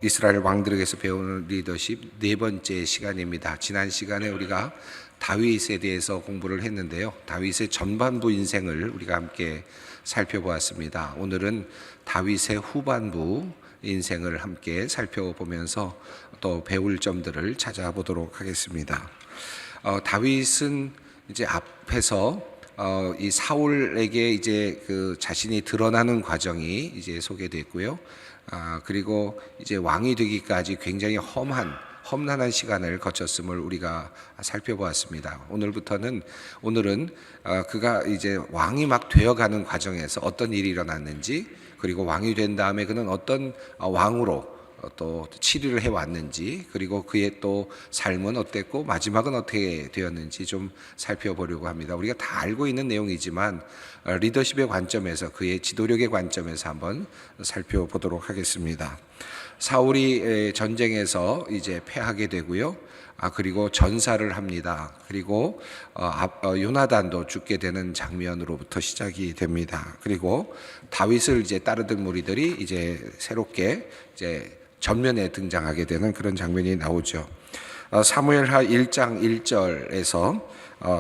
이스라엘 왕들에게서 배우는 리더십 네 번째 시간입니다. 지난 시간에 우리가 다윗에 대해서 공부를 했는데요. 다윗의 전반부 인생을 우리가 함께 살펴보았습니다. 오늘은 다윗의 후반부 인생을 함께 살펴보면서 또 배울 점들을 찾아보도록 하겠습니다. 다윗은 이제 앞에서 이 사울에게 이제 그 자신이 드러나는 과정이 이제 소개됐고요. 그리고 이제 왕이 되기까지 굉장히 험난한 시간을 거쳤음을 우리가 살펴보았습니다. 오늘은 그가 이제 왕이 막 되어가는 과정에서 어떤 일이 일어났는지, 그리고 왕이 된 다음에 그는 어떤 왕으로 또 치리를 해왔는지, 그리고 그의 또 삶은 어땠고 마지막은 어떻게 되었는지 좀 살펴보려고 합니다. 우리가 다 알고 있는 내용이지만 리더십의 관점에서, 그의 지도력의 관점에서 한번 살펴보도록 하겠습니다. 사울이 전쟁에서 이제 패하게 되고요. 그리고 전사를 합니다. 그리고 요나단도 죽게 되는 장면으로부터 시작이 됩니다. 그리고 다윗을 이제 따르던 무리들이 이제 새롭게 이제 전면에 등장하게 되는 그런 장면이 나오죠. 사무엘하 1장 1절에서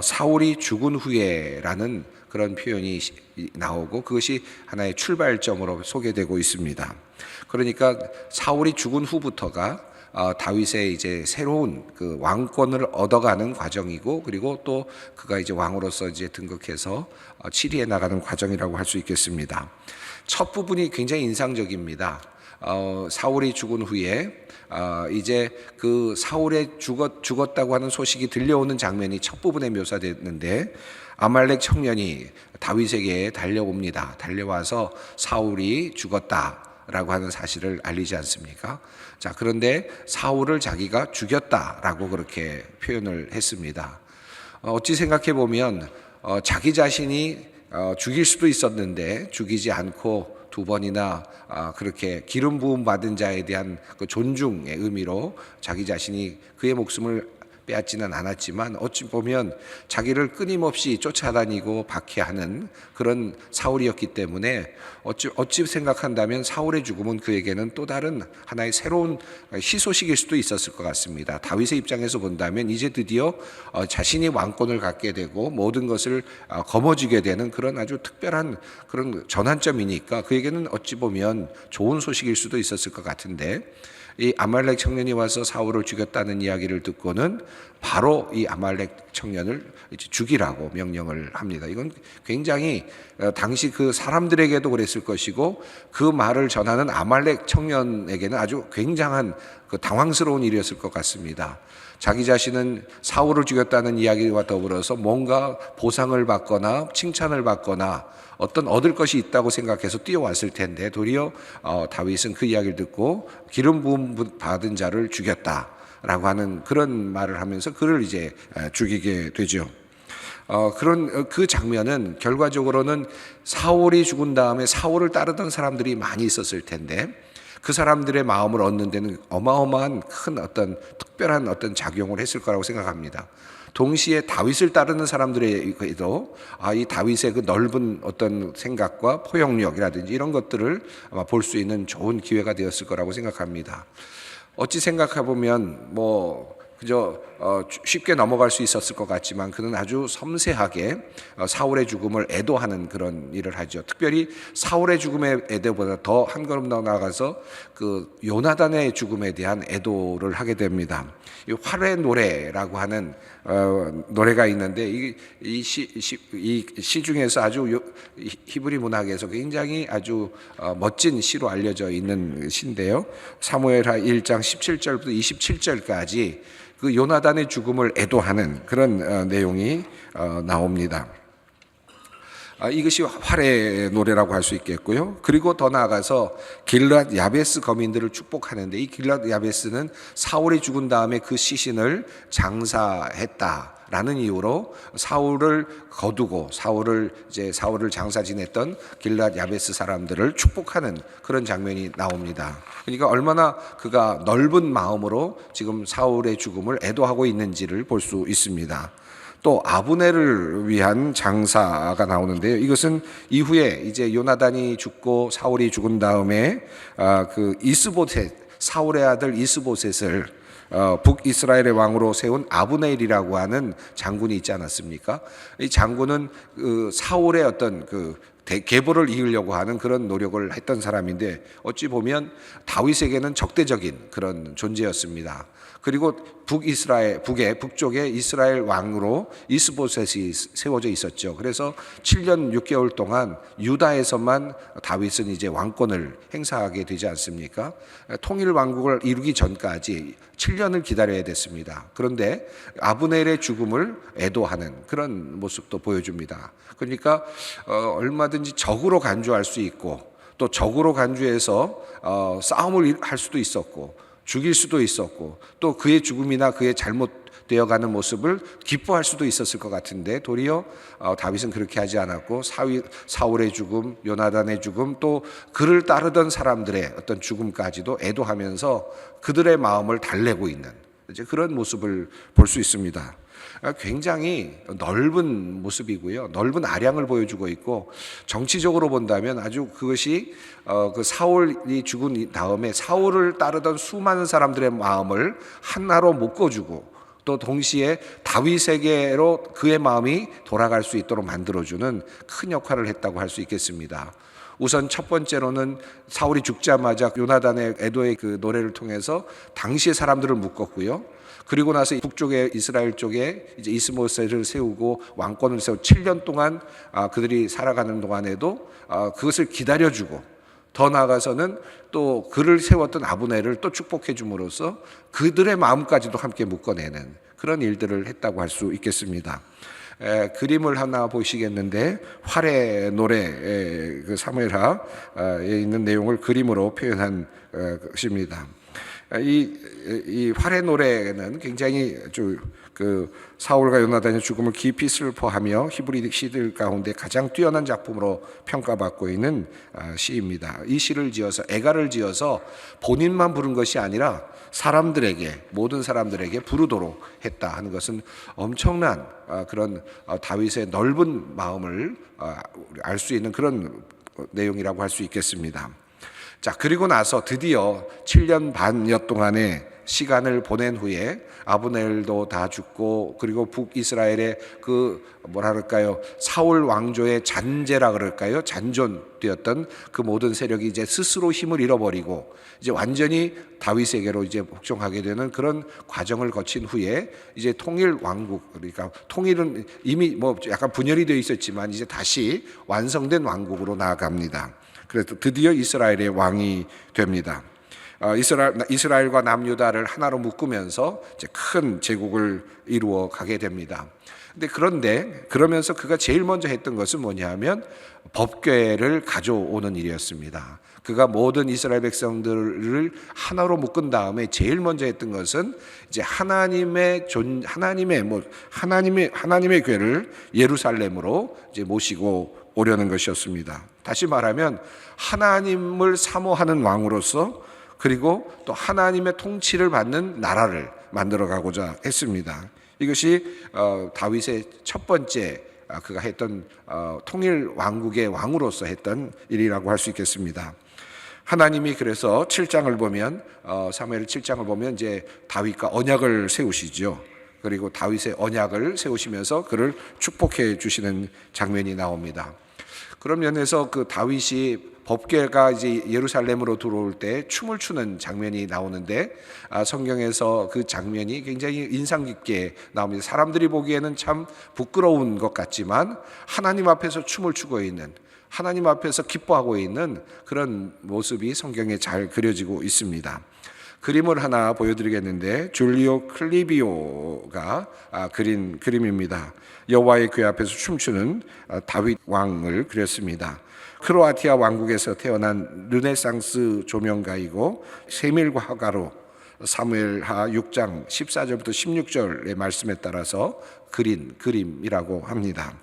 사울이 죽은 후에라는 그런 표현이 나오고, 그것이 하나의 출발점으로 소개되고 있습니다. 그러니까 사울이 죽은 후부터가 다윗의 이제 새로운 그 왕권을 얻어가는 과정이고, 그리고 또 그가 이제 왕으로서 이제 등극해서 치리해 나가는 과정이라고 할 수 있겠습니다. 첫 부분이 굉장히 인상적입니다. 사울이 죽은 후에 이제 그 사울의 죽었다고 하는 소식이 들려오는 장면이 첫 부분에 묘사됐는데, 아말렉 청년이 다윗에게 달려옵니다. 달려와서 사울이 죽었다라고 하는 사실을 알리지 않습니까? 자, 그런데 사울을 자기가 죽였다라고 그렇게 표현을 했습니다. 어찌 생각해 보면 자기 자신이 죽일 수도 있었는데 죽이지 않고 두 번이나 그렇게 기름 부음 받은 자에 대한 그 존중의 의미로 자기 자신이 그의 목숨을 빼앗지는 않았지만, 어찌 보면 자기를 끊임없이 쫓아다니고 박해하는 그런 사울이었기 때문에 어찌 생각한다면 사울의 죽음은 그에게는 또 다른 하나의 새로운 희소식일 수도 있었을 것 같습니다. 다윗의 입장에서 본다면 이제 드디어 자신이 왕권을 갖게 되고 모든 것을 거머쥐게 되는 그런 아주 특별한 그런 전환점이니까 그에게는 어찌 보면 좋은 소식일 수도 있었을 것 같은데, 이 아말렉 청년이 와서 사울을 죽였다는 이야기를 듣고는 바로 이 아말렉 청년을 이제 죽이라고 명령을 합니다. 이건 굉장히 당시 그 사람들에게도 그랬을 것이고, 그 말을 전하는 아말렉 청년에게는 아주 굉장한 그 당황스러운 일이었을 것 같습니다. 자기 자신은 사울을 죽였다는 이야기와 더불어서 뭔가 보상을 받거나 칭찬을 받거나 어떤 얻을 것이 있다고 생각해서 뛰어왔을 텐데, 도리어 다윗은 그 이야기를 듣고 기름 부음 받은 자를 죽였다라고 하는 그런 말을 하면서 그를 이제 죽이게 되죠. 그런 그 장면은 결과적으로는 사울이 죽은 다음에 사울을 따르던 사람들이 많이 있었을 텐데, 그 사람들의 마음을 얻는 데는 어마어마한 큰 어떤 특별한 어떤 작용을 했을 거라고 생각합니다. 동시에 다윗을 따르는 사람들에게도 이 다윗의 그 넓은 어떤 생각과 포용력이라든지 이런 것들을 아마 볼 수 있는 좋은 기회가 되었을 거라고 생각합니다. 어찌 생각해 보면 그저 쉽게 넘어갈 수 있었을 것 같지만, 그는 아주 섬세하게 사울의 죽음을 애도하는 그런 일을 하죠. 특별히 사울의 죽음의 애도보다 더 한 걸음 더 나아가서 그 요나단의 죽음에 대한 애도를 하게 됩니다. 이 활의 노래라고 하는 노래가 있는데, 이 시 중에서 아주 히브리 문학에서 굉장히 아주 멋진 시로 알려져 있는 시인데요. 사무엘하 1장 17절부터 27절까지 그 요나단의 죽음을 애도하는 그런 내용이 나옵니다. 이것이 활의 노래라고 할 수 있겠고요. 그리고 더 나아가서 길랏 야베스 거민들을 축복하는데, 이 길랏 야베스는 사울이 죽은 다음에 그 시신을 장사했다라는 이유로 사울을 거두고 사울을 장사 지냈던 길랏 야베스 사람들을 축복하는 그런 장면이 나옵니다. 그러니까 얼마나 그가 넓은 마음으로 지금 사울의 죽음을 애도하고 있는지를 볼 수 있습니다. 또 아브넬을 위한 장사가 나오는데요. 이것은 이후에 이제 요나단이 죽고 사울이 죽은 다음에 그 이스보셋 사울의 아들 이스보셋을 북이스라엘의 왕으로 세운 아브넬이라고 하는 장군이 있지 않았습니까? 이 장군은 사울의 어떤 계보를 이으려고 하는 그런 노력을 했던 사람인데 어찌 보면 다윗에게는 적대적인 그런 존재였습니다. 그리고 북쪽에 이스라엘 왕으로 이스보셋이 세워져 있었죠. 그래서 7년 6개월 동안 유다에서만 다윗은 이제 왕권을 행사하게 되지 않습니까? 통일 왕국을 이루기 전까지 7년을 기다려야 됐습니다. 그런데 아브넬의 죽음을 애도하는 그런 모습도 보여줍니다. 그러니까 얼마든지 적으로 간주할 수 있고 또 적으로 간주해서 싸움을 할 수도 있었고 죽일 수도 있었고 또 그의 죽음이나 그의 잘못되어가는 모습을 기뻐할 수도 있었을 것 같은데 도리어 다윗은 그렇게 하지 않았고 사울의 죽음, 요나단의 죽음 또 그를 따르던 사람들의 어떤 죽음까지도 애도하면서 그들의 마음을 달래고 있는 이제 그런 모습을 볼 수 있습니다. 굉장히 넓은 모습이고요. 넓은 아량을 보여주고 있고 정치적으로 본다면 아주 그것이 그 사울이 죽은 다음에 사울을 따르던 수많은 사람들의 마음을 하나로 묶어주고 또 동시에 다윗에게로 그의 마음이 돌아갈 수 있도록 만들어주는 큰 역할을 했다고 할 수 있겠습니다. 우선 첫 번째로는 사울이 죽자마자 요나단의 애도의 그 노래를 통해서 당시의 사람들을 묶었고요. 그리고 나서 북쪽에 이스라엘 쪽에 이제 이스보셋을 세우고 왕권을 세우고 7년 동안 그들이 살아가는 동안에도 그것을 기다려주고 더 나아가서는 또 그를 세웠던 아브넬을 또 축복해 줌으로써 그들의 마음까지도 함께 묶어내는 그런 일들을 했다고 할 수 있겠습니다. 그림을 하나 보시겠는데 활의 노래 그 사무엘하에 있는 내용을 그림으로 표현한 것입니다. 이 활의 노래는 굉장히 그 사울과 요나단의 죽음을 깊이 슬퍼하며 히브리 시들 가운데 가장 뛰어난 작품으로 평가받고 있는 시입니다. 이 시를 지어서 애가를 지어서 본인만 부른 것이 아니라 사람들에게 모든 사람들에게 부르도록 했다 하는 것은 엄청난 그런 다윗의 넓은 마음을 알 수 있는 그런 내용이라고 할 수 있겠습니다. 자, 그리고 나서 드디어 7년 반여 동안의 시간을 보낸 후에 아브넬도 다 죽고 그리고 북이스라엘의 그 사울 왕조의 잔재라 그럴까요? 잔존되었던 그 모든 세력이 이제 스스로 힘을 잃어버리고 이제 완전히 다윗에게로 이제 복종하게 되는 그런 과정을 거친 후에 이제 통일 왕국, 그러니까 통일은 이미 약간 분열이 되어 있었지만 이제 다시 완성된 왕국으로 나아갑니다. 그래서 드디어 이스라엘의 왕이 됩니다. 이스라엘과 남유다를 하나로 묶으면서 이제 큰 제국을 이루어 가게 됩니다. 그런데 그러면서 그가 제일 먼저 했던 것은 뭐냐면 법궤를 가져오는 일이었습니다. 그가 모든 이스라엘 백성들을 하나로 묶은 다음에 제일 먼저 했던 것은 이제 하나님의 궤를 예루살렘으로 이제 모시고 오려는 것이었습니다. 다시 말하면 하나님을 사모하는 왕으로서 그리고 또 하나님의 통치를 받는 나라를 만들어 가고자 했습니다. 이것이 다윗의 첫 번째 그가 했던 통일 왕국의 왕으로서 했던 일이라고 할 수 있겠습니다. 하나님이 그래서 7장을 보면 사무엘 7장을 보면 이제 다윗과 언약을 세우시죠. 그리고 다윗의 언약을 세우시면서 그를 축복해 주시는 장면이 나옵니다. 그런 면에서 그 다윗이 법궤가 이제 예루살렘으로 들어올 때 춤을 추는 장면이 나오는데 성경에서 그 장면이 굉장히 인상 깊게 나옵니다. 사람들이 보기에는 참 부끄러운 것 같지만 하나님 앞에서 춤을 추고 있는, 하나님 앞에서 기뻐하고 있는 그런 모습이 성경에 잘 그려지고 있습니다. 그림을 하나 보여드리겠는데 줄리오 클리비오가 그린 그림입니다. 여호와의 궤 앞에서 춤추는 다윗 왕을 그렸습니다. 크로아티아 왕국에서 태어난 르네상스 조명가이고 세밀과 화가로 사무엘하 6장 14절부터 16절의 말씀에 따라서 그린 그림이라고 합니다.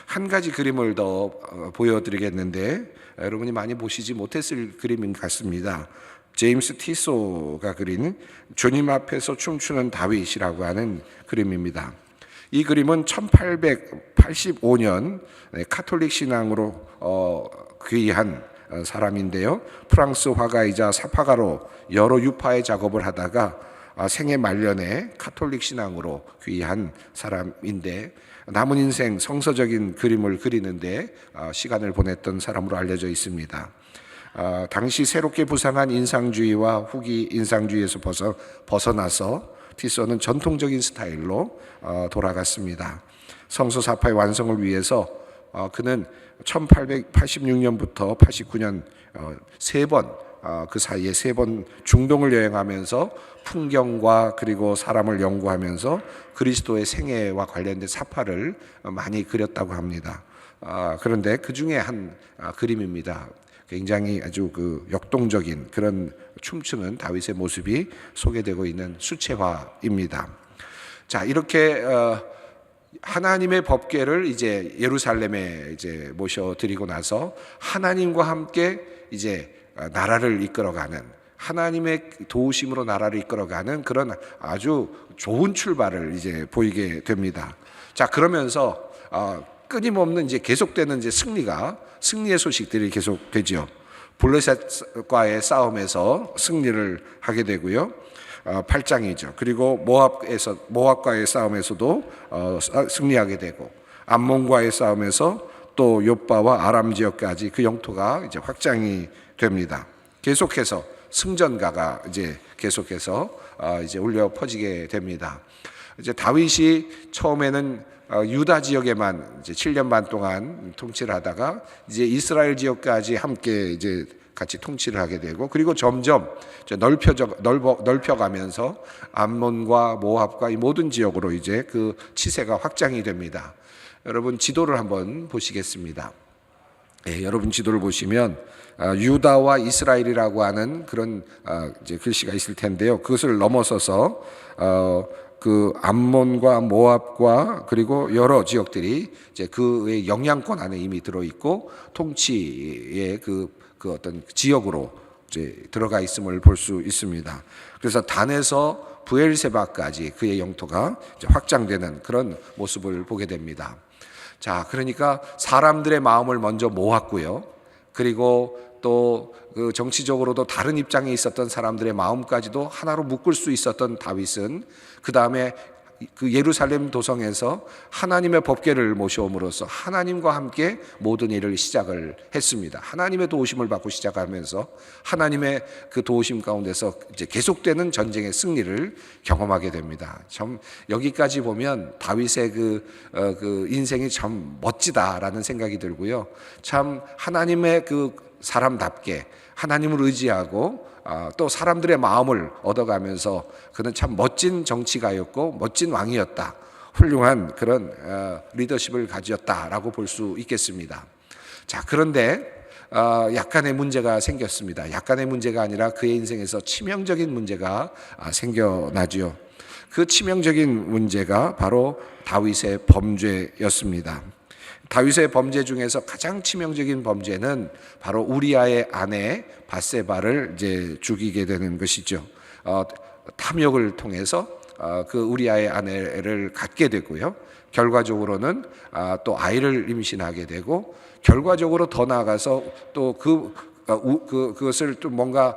한 가지 그림을 더 보여드리겠는데 여러분이 많이 보시지 못했을 그림인 것 같습니다. 제임스 티소가 그린 주님 앞에서 춤추는 다윗이라고 하는 그림입니다. 이 그림은 1885년 카톨릭 신앙으로 귀한 사람인데요. 프랑스 화가이자 사파가로 여러 유파의 작업을 하다가 생애 말년에 카톨릭 신앙으로 귀한 사람인데, 남은 인생 성서적인 그림을 그리는데 시간을 보냈던 사람으로 알려져 있습니다. 당시 새롭게 부상한 인상주의와 후기 인상주의에서 벗어나서 티소는 전통적인 스타일로 돌아갔습니다. 성서 사파의 완성을 위해서 그는 1886년부터 89년 세 번, 그 사이에 세 번 중동을 여행하면서 풍경과 그리고 사람을 연구하면서 그리스도의 생애와 관련된 사파를 많이 그렸다고 합니다. 그런데 그 중에 한 그림입니다. 굉장히 아주 역동적인 그런 춤추는 다윗의 모습이 소개되고 있는 수채화입니다. 자, 이렇게 하나님의 법궤를 이제 예루살렘에 이제 모셔드리고 나서 하나님과 함께 이제 나라를 이끌어가는, 하나님의 도우심으로 나라를 이끌어가는 그런 아주 좋은 출발을 이제 보이게 됩니다. 자, 그러면서 끊임없는 이제 계속되는 이제 승리의 소식들이 계속되죠. 블레셋과의 싸움에서 승리를 하게 되고요. 8장이죠. 그리고 모압과의 싸움에서도 승리하게 되고, 암몬과의 싸움에서 또 욥바와 아람 지역까지 그 영토가 이제 확장이 됩니다. 계속해서 승전가가 이제 계속해서 이제 울려 퍼지게 됩니다. 이제 다윗이 처음에는 유다 지역에만 이제 7년 반 동안 통치를 하다가 이제 이스라엘 지역까지 함께 이제 같이 통치를 하게 되고, 그리고 점점 넓혀가면서 암몬과 모압과 이 모든 지역으로 이제 그 치세가 확장이 됩니다. 여러분 지도를 한번 보시겠습니다. 여러분 지도를 보시면 유다와 이스라엘이라고 하는 그런 이제 글씨가 있을 텐데요. 그것을 넘어서서 그 암몬과 모압과 그리고 여러 지역들이 이제 그의 영향권 안에 이미 들어 있고 통치의 그 어떤 지역으로 이제 들어가 있음을 볼 수 있습니다. 그래서 단에서 브엘세바까지 그의 영토가 이제 확장되는 그런 모습을 보게 됩니다. 자, 그러니까 사람들의 마음을 먼저 모았고요. 그리고 또 그 정치적으로도 다른 입장에 있었던 사람들의 마음까지도 하나로 묶을 수 있었던 다윗은 그 다음에 그 예루살렘 도성에서 하나님의 법궤를 모셔옴으로써 하나님과 함께 모든 일을 시작을 했습니다. 하나님의 도우심을 받고 시작하면서 하나님의 그 도우심 가운데서 이제 계속되는 전쟁의 승리를 경험하게 됩니다. 참 여기까지 보면 다윗의 그 인생이 참 멋지다라는 생각이 들고요. 참 하나님의 그 사람답게 하나님을 의지하고 또 사람들의 마음을 얻어가면서 그는 참 멋진 정치가였고 멋진 왕이었다. 훌륭한 그런 리더십을 가졌다라고 볼 수 있겠습니다. 자, 그런데 약간의 문제가 생겼습니다. 약간의 문제가 아니라 그의 인생에서 치명적인 문제가 생겨나죠. 그 치명적인 문제가 바로 다윗의 범죄였습니다. 다윗의 범죄 중에서 가장 치명적인 범죄는 바로 우리아의 아내 밧세바를 이제 죽이게 되는 것이죠. 탐욕을 통해서 그 우리아의 아내를 갖게 되고요. 결과적으로는 또 아이를 임신하게 되고, 결과적으로 더 나아가서 또 그것을 또 뭔가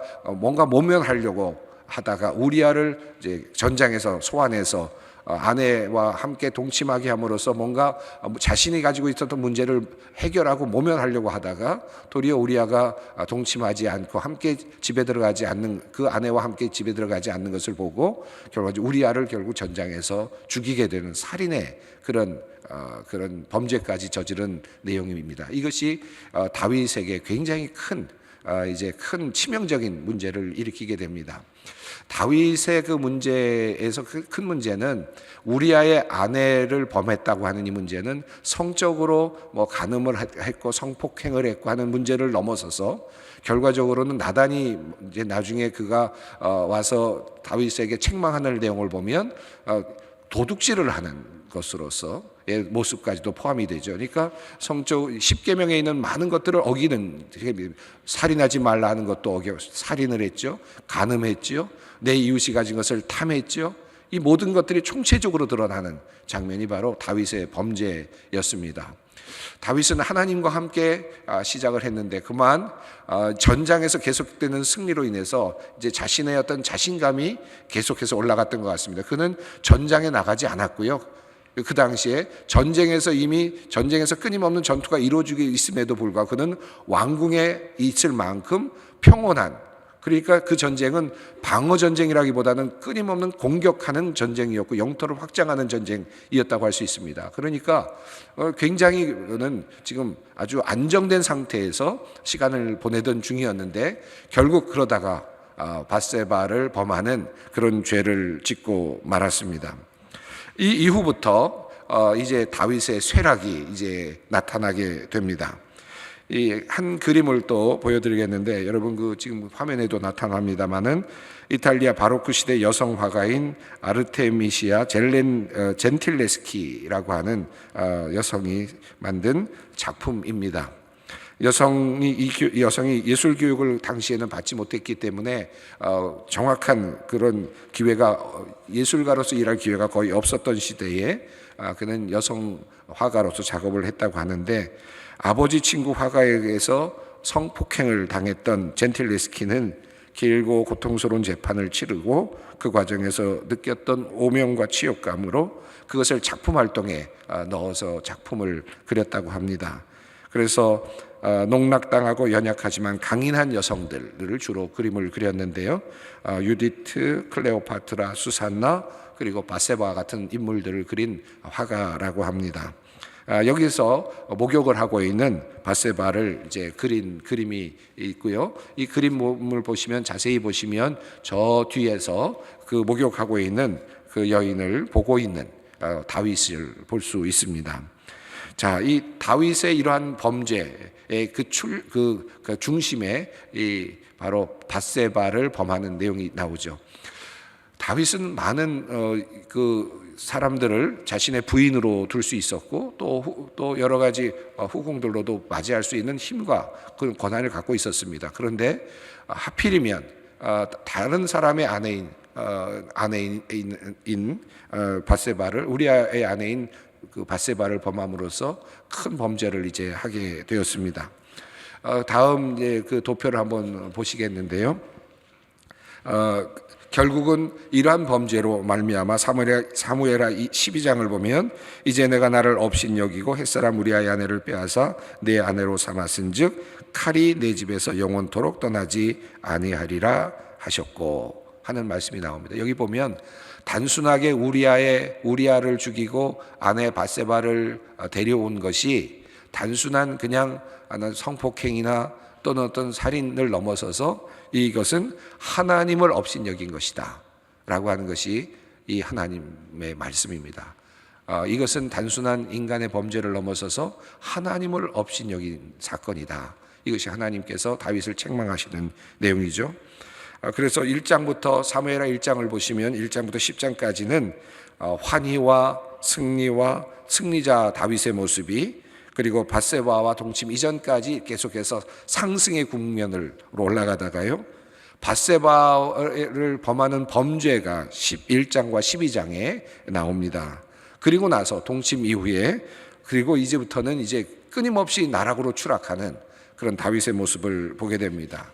모면하려고 하다가 우리아를 이제 전장에서 소환해서 아내와 함께 동침하게 함으로써 뭔가 자신이 가지고 있었던 문제를 해결하고 모면하려고 하다가 도리어 우리아가 동침하지 않고 함께 집에 들어가지 않는, 그 아내와 함께 집에 들어가지 않는 것을 보고 결국 우리아를 결국 전장에서 죽이게 되는 살인의 그런 범죄까지 저지른 내용입니다. 이것이 다윗에게 굉장히 큰 치명적인 문제를 일으키게 됩니다. 다윗의 그 문제에서 큰 문제는 우리아의 아내를 범했다고 하는 이 문제는 성적으로 간음을 했고 성폭행을 했고 하는 문제를 넘어서서 결과적으로는 나단이 이제 나중에 그가 와서 다윗에게 책망하는 내용을 보면 도둑질을 하는 것으로서 의 모습까지도 포함이 되죠. 그러니까 성적 10계명에 있는 많은 것들을 어기는, 살인하지 말라 하는 것도 살인을 했죠. 간음했죠. 내 이웃이 가진 것을 탐했죠. 이 모든 것들이 총체적으로 드러나는 장면이 바로 다윗의 범죄였습니다. 다윗은 하나님과 함께 시작을 했는데 그만 전장에서 계속되는 승리로 인해서 이제 자신의 어떤 자신감이 계속해서 올라갔던 것 같습니다. 그는 전장에 나가지 않았고요. 그 당시에 전쟁에서 끊임없는 전투가 이루어지고 있음에도 불구하고 그는 왕궁에 있을 만큼 평온한, 그러니까 그 전쟁은 방어 전쟁이라기보다는 끊임없는 공격하는 전쟁이었고 영토를 확장하는 전쟁이었다고 할 수 있습니다. 그러니까 굉장히 그는 지금 아주 안정된 상태에서 시간을 보내던 중이었는데 결국 그러다가 밧세바를 범하는 그런 죄를 짓고 말았습니다. 이 이후부터 이제 다윗의 쇠락이 이제 나타나게 됩니다. 이 한 그림을 또 보여드리겠는데 여러분 그 지금 화면에도 나타납니다만은 이탈리아 바로크 시대 여성 화가인 아르테미시아 젠틸레스키라고 하는 여성이 만든 작품입니다. 여성이 예술 교육을 당시에는 받지 못했기 때문에 정확한 그런 기회가 예술가로서 일할 기회가 거의 없었던 시대에 그는 여성 화가로서 작업을 했다고 하는데 아버지 친구 화가에 의해서 성폭행을 당했던 젠틸레스키는 길고 고통스러운 재판을 치르고 그 과정에서 느꼈던 오명과 치욕감으로 그것을 작품 활동에 넣어서 작품을 그렸다고 합니다. 그래서 농락당하고 연약하지만 강인한 여성들을 주로 그림을 그렸는데요. 유디트, 클레오파트라, 수산나 그리고 밧세바 같은 인물들을 그린 화가라고 합니다. 여기서 목욕을 하고 있는 밧세바를 이제 그린 그림이 있고요. 이 그림을 보시면 자세히 보시면 저 뒤에서 그 목욕하고 있는 그 여인을 보고 있는 다윗을 볼 수 있습니다. 자, 이 다윗의 이러한 범죄의 그 중심에 이 바로 밧세바를 범하는 내용이 나오죠. 다윗은 많은 그 사람들을 자신의 부인으로 둘 수 있었고 또 여러 가지 후궁들로도 맞이할 수 있는 힘과 그런 권한을 갖고 있었습니다. 그런데 하필이면 다른 사람의 아내인 밧세바를 우리아의 아내인 그 밧세바를 범함으로써 큰 범죄를 이제 하게 되었습니다. 다음 이제 그 도표를 한번 보시겠는데요. 결국은 이러한 범죄로 말미암아 사무엘하 12장을 보면 이제 내가 나를 업신여기고 햇사람 우리아의 아내를 빼앗아 내 아내로 삼았은즉 칼이 내 집에서 영원토록 떠나지 아니하리라 하셨고 하는 말씀이 나옵니다. 여기 보면 단순하게 우리아를 죽이고 아내 밧세바를 데려온 것이 단순한 그냥 성폭행이나 또는 어떤 살인을 넘어서서 이것은 하나님을 업신여긴 것이다 라고 하는 것이 이 하나님의 말씀입니다. 이것은 단순한 인간의 범죄를 넘어서서 하나님을 업신여긴 사건이다. 이것이 하나님께서 다윗을 책망하시는 내용이죠. 그래서 1장부터 사무엘하 1장을 보시면 1장부터 10장까지는 환희와 승리와 승리자 다윗의 모습이 그리고 밧세바와 동침 이전까지 계속해서 상승의 국면으로 올라가다가요. 밧세바를 범하는 범죄가 11장과 12장에 나옵니다. 그리고 나서 동침 이후에 그리고 이제부터는 이제 끊임없이 나락으로 추락하는 그런 다윗의 모습을 보게 됩니다.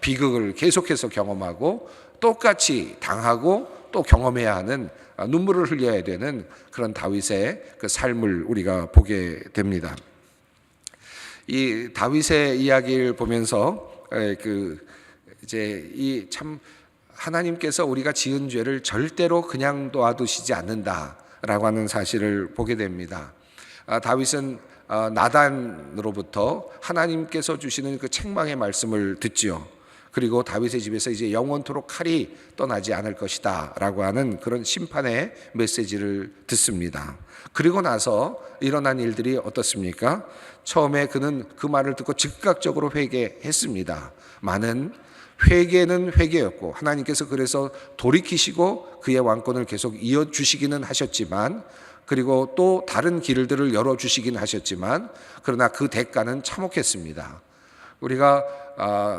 비극을 계속해서 경험하고 똑같이 당하고 또 경험해야 하는 눈물을 흘려야 되는 그런 다윗의 그 삶을 우리가 보게 됩니다. 이 다윗의 이야기를 보면서 이제 이 참 하나님께서 우리가 지은 죄를 절대로 그냥 놔두시지 않는다라고 하는 사실을 보게 됩니다. 다윗은 나단으로부터 하나님께서 주시는 그 책망의 말씀을 듣지요. 그리고 다윗의 집에서 이제 영원토록 칼이 떠나지 않을 것이다 라고 하는 그런 심판의 메시지를 듣습니다. 그리고 나서 일어난 일들이 어떻습니까? 처음에 그는 그 말을 듣고 즉각적으로 회개했습니다. 많은 회개는 회개였고 하나님께서 그래서 돌이키시고 그의 왕권을 계속 이어주시기는 하셨지만 그리고 또 다른 길들을 열어주시긴 하셨지만 그러나 그 대가는 참혹했습니다. 우리가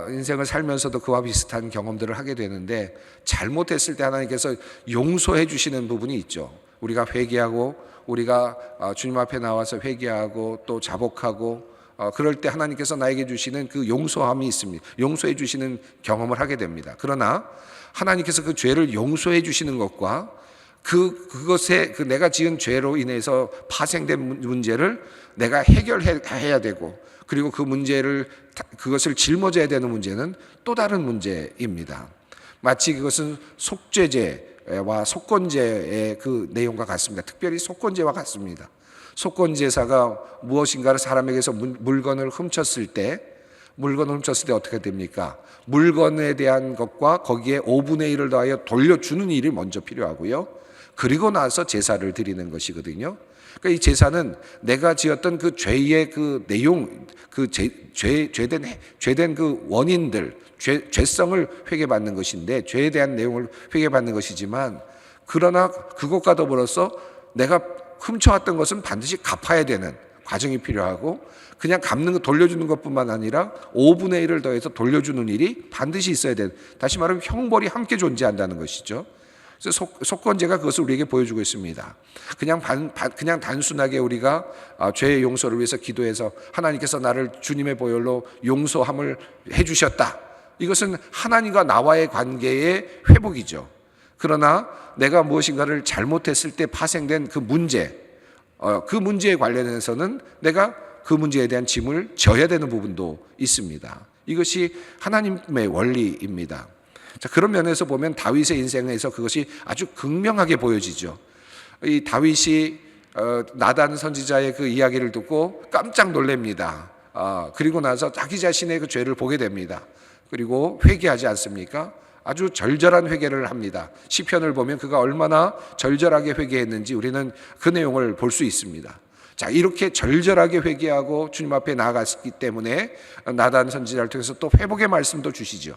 인생을 살면서도 그와 비슷한 경험들을 하게 되는데 잘못했을 때 하나님께서 용서해 주시는 부분이 있죠. 우리가 회개하고 우리가 주님 앞에 나와서 회개하고 또 자복하고 그럴 때 하나님께서 나에게 주시는 그 용서함이 있습니다. 용서해 주시는 경험을 하게 됩니다. 그러나 하나님께서 그 죄를 용서해 주시는 것과 그것에 내가 지은 죄로 인해서 파생된 문제를 내가 해결해야 되고 그리고 그것을 짊어져야 되는 문제는 또 다른 문제입니다. 마치 그것은 속죄제와 속건제의 그 내용과 같습니다. 특별히 속건제와 같습니다. 속건제사가 무엇인가를 사람에게서 물건을 훔쳤을 때 어떻게 됩니까? 물건에 대한 것과 거기에 5분의 1을 더하여 돌려주는 일이 먼저 필요하고요. 그리고 나서 제사를 드리는 것이거든요. 그러니까 이 제사는 내가 지었던 그 죄의 그 내용, 그 죄된 그 원인들, 죄성을 회개받는 것인데 죄에 대한 내용을 회개받는 것이지만 그러나 그것과 더불어서 내가 훔쳐왔던 것은 반드시 갚아야 되는 과정이 필요하고 그냥 갚는 거 돌려주는 것뿐만 아니라 5분의 1을 더해서 돌려주는 일이 반드시 있어야 되는, 다시 말하면 형벌이 함께 존재한다는 것이죠. 그래서 속건제가 그것을 우리에게 보여주고 있습니다. 그냥 단순하게 우리가 죄의 용서를 위해서 기도해서 하나님께서 나를 주님의 보혈로 용서함을 해주셨다. 이것은 하나님과 나와의 관계의 회복이죠. 그러나 내가 무엇인가를 잘못했을 때 파생된 그 문제에 관련해서는 내가 그 문제에 대한 짐을 져야 되는 부분도 있습니다. 이것이 하나님의 원리입니다. 자, 그런 면에서 보면 다윗의 인생에서 그것이 아주 극명하게 보여지죠. 이 다윗이 나단 선지자의 그 이야기를 듣고 깜짝 놀랍니다. 그리고 나서 자기 자신의 그 죄를 보게 됩니다. 그리고 회개하지 않습니까? 아주 절절한 회개를 합니다. 시편을 보면 그가 얼마나 절절하게 회개했는지 우리는 그 내용을 볼 수 있습니다. 자, 이렇게 절절하게 회개하고 주님 앞에 나아갔기 때문에 나단 선지자를 통해서 또 회복의 말씀도 주시죠.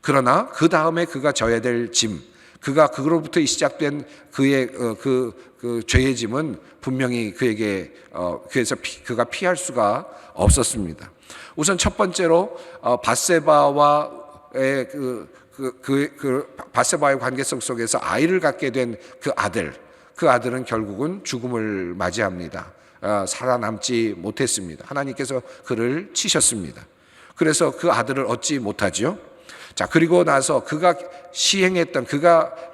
그러나 그 다음에 그가 져야 될 짐, 그로부터 시작된 그의 그 죄의 짐은 분명히 그에게 그래서 그가 피할 수가 없었습니다. 우선 첫 번째로 바세바와의 바세바의 관계성 속에서 아이를 갖게 된 그 아들은 결국은 죽음을 맞이합니다. 살아남지 못했습니다. 하나님께서 그를 치셨습니다. 그래서 그 아들을 얻지 못하죠. 자, 그리고 나서 그가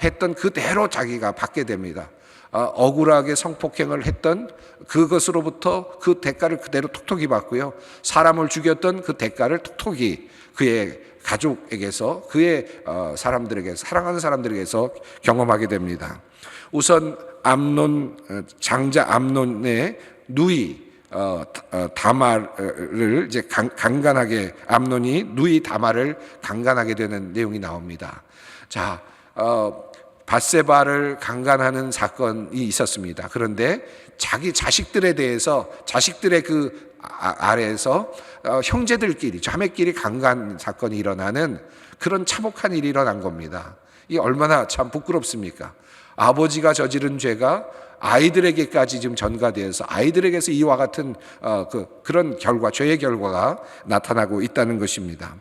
했던 그대로 자기가 받게 됩니다. 억울하게 성폭행을 했던 그것으로부터 그 대가를 그대로 톡톡히 받고요. 사람을 죽였던 그 대가를 톡톡히 그의 가족에게서 그의 사랑하는 사람들에게서 경험하게 됩니다. 우선 장자 암논의 누이 다말을 이제 강간하게, 암논이 누이 다말을 강간하게 되는 내용이 나옵니다. 자, 바세바를 강간하는 사건이 있었습니다. 그런데 자기 자식들에 대해서 자식들의 그 아래에서 형제들끼리 자매끼리 강간 사건이 일어나는 그런 참혹한 일이 일어난 겁니다. 이게 얼마나 참 부끄럽습니까? 아버지가 저지른 죄가 아이들에게까지 지금 전가되어서 아이들에게서 이와 같은 그런 죄의 결과가 나타나고 있다는 것입니다.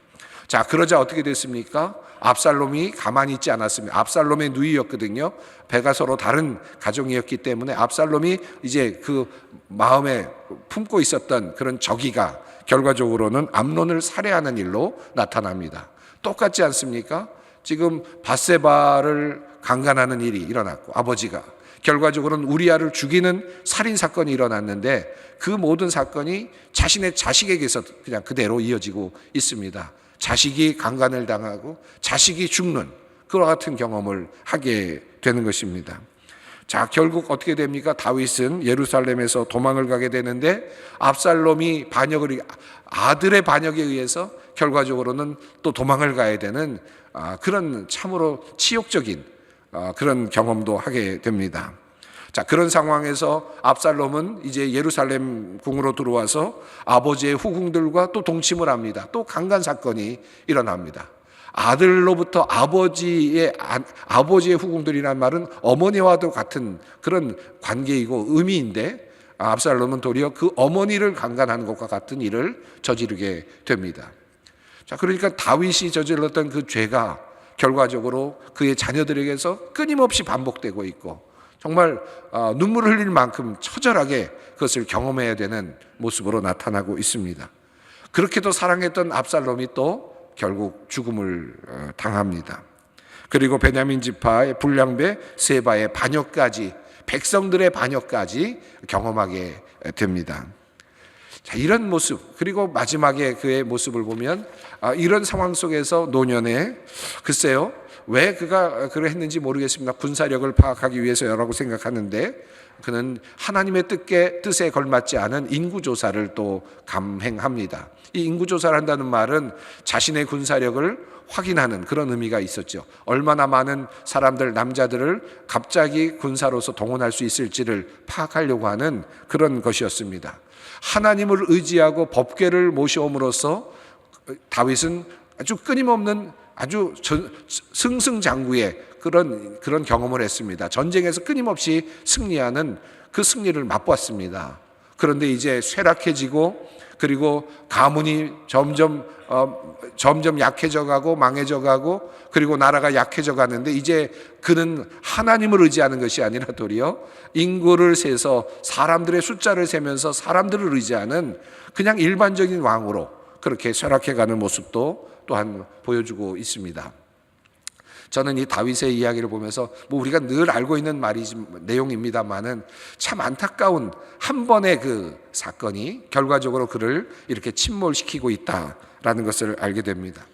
자, 그러자 어떻게 됐습니까? 압살롬이 가만히 있지 않았습니다. 압살롬의 누이였거든요. 배가 서로 다른 가정이었기 때문에 압살롬이 이제 그 마음에 품고 있었던 그런 적의가 결과적으로는 암논을 살해하는 일로 나타납니다. 똑같지 않습니까? 지금 바세바를 강간하는 일이 일어났고 아버지가 결과적으로는 우리아를 죽이는 살인 사건이 일어났는데 그 모든 사건이 자신의 자식에게서 그냥 그대로 이어지고 있습니다. 자식이 강간을 당하고 자식이 죽는 그와 같은 경험을 하게 되는 것입니다. 자, 결국 어떻게 됩니까? 다윗은 예루살렘에서 도망을 가게 되는데 압살롬이 아들의 반역에 의해서 결과적으로는 또 도망을 가야 되는 그런 참으로 치욕적인 그런 경험도 하게 됩니다. 자, 그런 상황에서 압살롬은 이제 예루살렘 궁으로 들어와서 아버지의 후궁들과 또 동침을 합니다. 또 강간 사건이 일어납니다. 아들로부터 아버지의 후궁들이란 말은 어머니와도 같은 그런 관계이고 의미인데 압살롬은 도리어 그 어머니를 강간하는 것과 같은 일을 저지르게 됩니다. 자, 그러니까 다윗이 저질렀던 그 죄가 결과적으로 그의 자녀들에게서 끊임없이 반복되고 있고 정말 눈물 흘릴 만큼 처절하게 그것을 경험해야 되는 모습으로 나타나고 있습니다. 그렇게도 사랑했던 압살롬이 또 결국 죽음을 당합니다. 그리고 베냐민 지파의 불량배 세바의 반역까지, 백성들의 반역까지 경험하게 됩니다. 자, 이런 모습, 그리고 마지막에 그의 모습을 보면 이런 상황 속에서 노년에, 글쎄요, 왜 그가 그를 했는지 모르겠습니다. 군사력을 파악하기 위해서라고 생각하는데, 그는 하나님의 뜻에 걸맞지 않은 인구조사를 또 감행합니다. 이 인구조사를 한다는 말은 자신의 군사력을 확인하는 그런 의미가 있었죠. 얼마나 많은 사람들, 남자들을 갑자기 군사로서 동원할 수 있을지를 파악하려고 하는 그런 것이었습니다. 하나님을 의지하고 법궤를 모셔옴으로써 다윗은 아주 끊임없는 아주 승승장구의 그런 경험을 했습니다. 전쟁에서 끊임없이 승리하는 그 승리를 맛보았습니다. 그런데 이제 쇠락해지고, 그리고 가문이 점점 약해져 가고 망해져 가고, 그리고 나라가 약해져 가는데, 이제 그는 하나님을 의지하는 것이 아니라 도리어 인구를 세서 사람들의 숫자를 세면서 사람들을 의지하는 그냥 일반적인 왕으로 그렇게 쇠락해 가는 모습도 또한 보여주고 있습니다. 저는 이 다윗의 이야기를 보면서 우리가 늘 알고 있는 내용입니다만은 참 안타까운 한 번의 그 사건이 결과적으로 그를 이렇게 침몰시키고 있다라는 것을 알게 됩니다.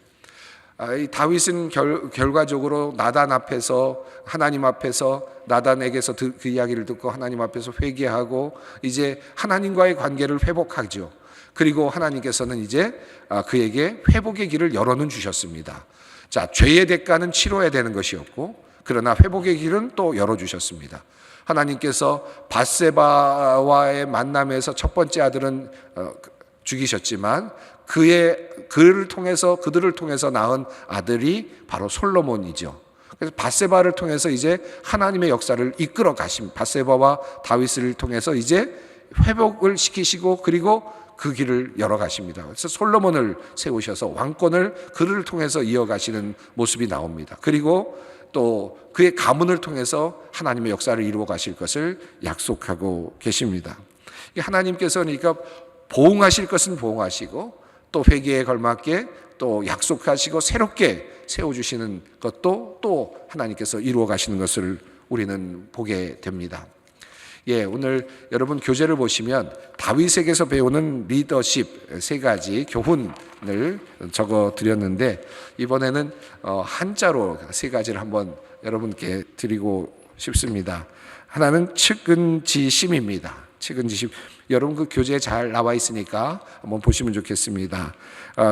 이 다윗은 결과적으로 나단 앞에서, 하나님 앞에서, 나단에게서 그 이야기를 듣고 하나님 앞에서 회개하고 이제 하나님과의 관계를 회복하죠. 그리고 하나님께서는 이제 그에게 회복의 길을 열어는 주셨습니다. 자, 죄의 대가는 치러야 되는 것이었고, 그러나 회복의 길은 또 열어주셨습니다. 하나님께서 밧세바와의 만남에서 첫 번째 아들은 죽이셨지만 그들을 통해서 낳은 아들이 바로 솔로몬이죠. 그래서 밧세바를 통해서 이제 하나님의 역사를 이끌어 가신, 밧세바와 다윗을 통해서 이제 회복을 시키시고, 그리고 그 길을 열어가십니다. 그래서 솔로몬을 세우셔서 왕권을 그를 통해서 이어가시는 모습이 나옵니다. 그리고 또 그의 가문을 통해서 하나님의 역사를 이루어 가실 것을 약속하고 계십니다. 하나님께서는 그러니까 보응하실 것은 보응하시고, 또 회개에 걸맞게 또 약속하시고 새롭게 세워주시는 것도 또 하나님께서 이루어 가시는 것을 우리는 보게 됩니다. 오늘 여러분 교재를 보시면 다윗에게서 배우는 리더십 세 가지 교훈을 적어 드렸는데, 이번에는 한자로 세 가지를 한번 여러분께 드리고 싶습니다. 하나는 측은지심입니다. 측은지심. 여러분 그 교재에 잘 나와 있으니까 한번 보시면 좋겠습니다.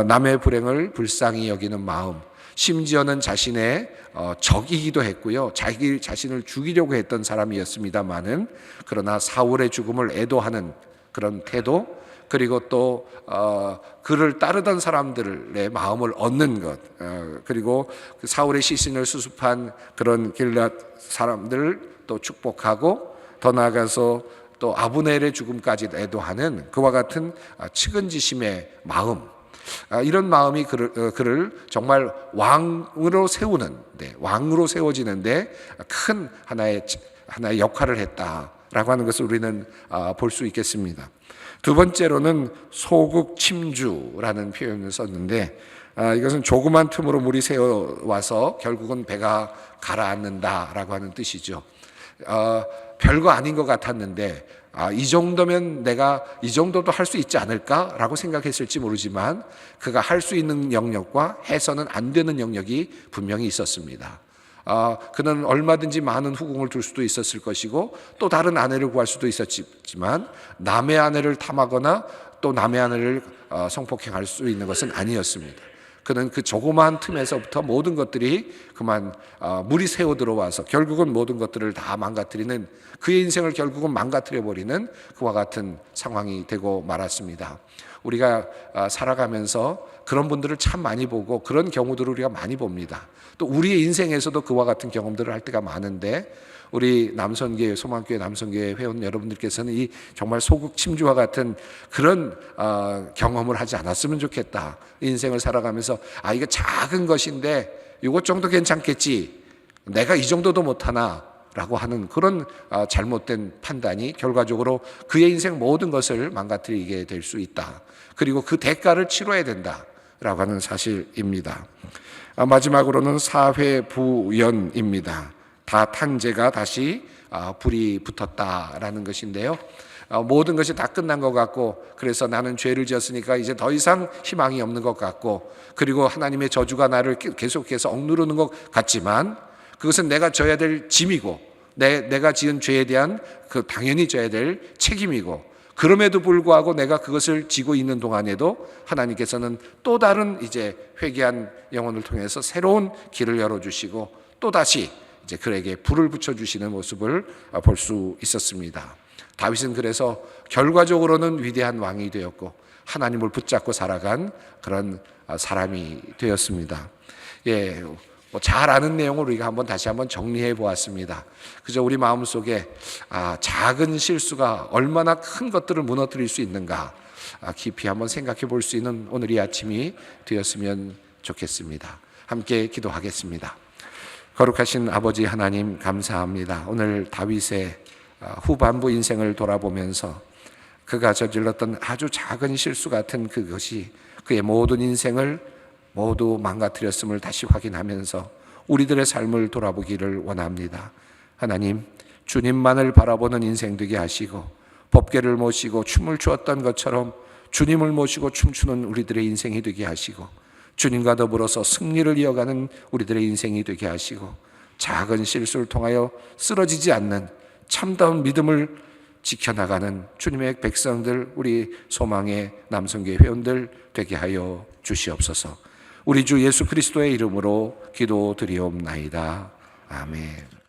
남의 불행을 불쌍히 여기는 마음, 심지어는 자신의 적이기도 했고요. 자기 자신을 죽이려고 했던 사람이었습니다마는, 그러나 사울의 죽음을 애도하는 그런 태도, 그리고 또 그를 따르던 사람들의 마음을 얻는 것, 그리고 사울의 시신을 수습한 그런 길앗 사람들을 또 축복하고, 더 나아가서 또 아브넬의 죽음까지 애도하는 그와 같은 측은지심의 마음, 이런 마음이 그를 정말 왕으로 세워지는데 큰 하나의 역할을 했다라고 하는 것을 우리는 볼 수 있겠습니다. 두 번째로는 소극침주라는 표현을 썼는데, 이것은 조그만 틈으로 물이 새어와서 결국은 배가 가라앉는다라고 하는 뜻이죠. 별거 아닌 것 같았는데 이 정도면 내가 이 정도도 할 수 있지 않을까라고 생각했을지 모르지만, 그가 할 수 있는 영역과 해서는 안 되는 영역이 분명히 있었습니다. 그는 얼마든지 많은 후궁을 둘 수도 있었을 것이고, 또 다른 아내를 구할 수도 있었지만 남의 아내를 탐하거나 또 남의 아내를 성폭행할 수 있는 것은 아니었습니다. 그는 그 조그마한 틈에서부터 모든 것들이 그만 물이 새어 들어와서 결국은 모든 것들을 다 망가뜨리는, 그의 인생을 결국은 망가뜨려버리는 그와 같은 상황이 되고 말았습니다. 우리가 살아가면서 그런 분들을 참 많이 보고 그런 경우들을 우리가 많이 봅니다. 또 우리의 인생에서도 그와 같은 경험들을 할 때가 많은데, 우리 남선교회, 소망교회 남선교회 회원 여러분들께서는 이 정말 소극침주와 같은 그런 경험을 하지 않았으면 좋겠다. 인생을 살아가면서 이거 작은 것인데 이것 정도 괜찮겠지, 내가 이 정도도 못하나 라고 하는 그런 잘못된 판단이 결과적으로 그의 인생 모든 것을 망가뜨리게 될 수 있다. 그리고 그 대가를 치러야 된다라고 하는 사실입니다. 마지막으로는 사회부연입니다. 다 탄재가 다시 불이 붙었다라는 것인데요. 모든 것이 다 끝난 것 같고, 그래서 나는 죄를 지었으니까 이제 더 이상 희망이 없는 것 같고, 그리고 하나님의 저주가 나를 계속해서 억누르는 것 같지만, 그것은 내가 져야 될 짐이고, 내가 지은 죄에 대한 그 당연히 져야 될 책임이고, 그럼에도 불구하고 내가 그것을 지고 있는 동안에도 하나님께서는 또 다른 이제 회개한 영혼을 통해서 새로운 길을 열어주시고, 또 다시 이제 그에게 불을 붙여주시는 모습을 볼 수 있었습니다. 다윗은 그래서 결과적으로는 위대한 왕이 되었고 하나님을 붙잡고 살아간 그런 사람이 되었습니다. 잘 아는 내용을 우리가 다시 한번 정리해 보았습니다. 그저 우리 마음속에 작은 실수가 얼마나 큰 것들을 무너뜨릴 수 있는가 깊이 한번 생각해 볼 수 있는 오늘 이 아침이 되었으면 좋겠습니다. 함께 기도하겠습니다. 거룩하신 아버지 하나님, 감사합니다. 오늘 다윗의 후반부 인생을 돌아보면서 그가 저질렀던 아주 작은 실수 같은 그것이 그의 모든 인생을 모두 망가뜨렸음을 다시 확인하면서 우리들의 삶을 돌아보기를 원합니다. 하나님, 주님만을 바라보는 인생 되게 하시고 법궤를 모시고 춤을 추었던 것처럼 주님을 모시고 춤추는 우리들의 인생이 되게 하시고, 주님과 더불어서 승리를 이어가는 우리들의 인생이 되게 하시고, 작은 실수를 통하여 쓰러지지 않는 참다운 믿음을 지켜나가는 주님의 백성들, 우리 소망의 남성교회 회원들 되게 하여 주시옵소서. 우리 주 예수 그리스도의 이름으로 기도드리옵나이다. 아멘.